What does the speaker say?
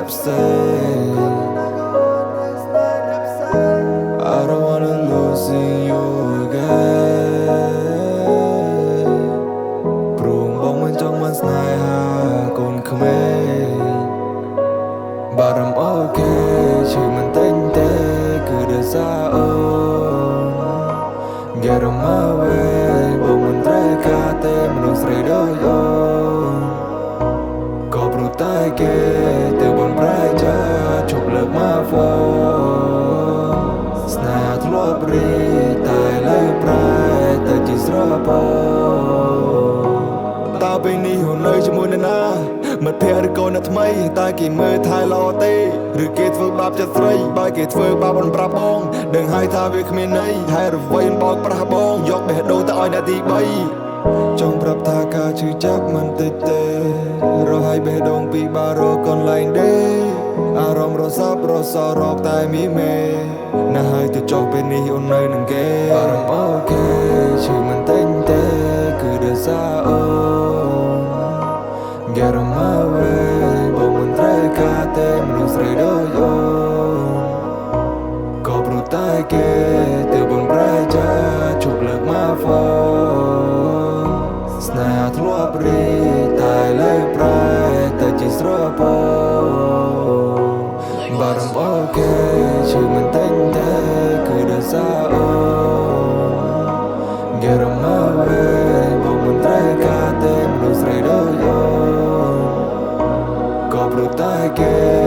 say I don't wanna lose you again ព្រោះបងមិនចង់បានស្នេហាកូនក្មេង But I'm okay ឈឺមិនតែងទេគឺដោយសារអូន Get on my way បងមិនត្រូវការទេមនុស្សស្រីដូចអូន ក៏ព្រោះតែគេទៅបងប្រែចាជប់លើកមកហ្វូនស្នេហ៍ធ្លាប់រីតែលើប្រែទៅជាស្រពោតើពេលនេះહુંនៅជាមួយនរណាមិត្តភក្តិឬកូនអ្នកថ្មីតែគេមើលថែល្អទេឬគេធ្វើបាបចិត្តស្រីបើគេធ្វើបាបមិនប្រាប់បងដឹងហើយថាវាគ្មានន័យហេតុអ្វីបោកប្រាស់បងយកបេះដូងទៅឲ្យអ្នកទី3ចង់ប្រាប់ថាការឈឺចាប់មិនតិចទេរហ័យបេះដូងពីបារកន្លែងដេអារម្មណ៍រសាប់រសរកតែមីមេណាស់ហើយទៅចុះពេលនេះអូននៅនឹងគេអារម្មណ៍អូខេឈឺមិនតិចទេគឺដោយសារអូន Get on my way បងមិនត្រូវការទេមនុស្សស្រីដូចអូនក៏ព្រោះតែគេទៅបងប្រែចាជប់លើកមកហ្វូនស្នេហ៍ធ្លាប់រីតែលើប្រែទៅជាស្រពោ But I'm okay ឈឺមិនតែងទេគឺដោយសារអូន Get on my way បងមិនត្រូវការទេមនុស្សស្រីដូចអូន ក៏ព្រោះតែគេ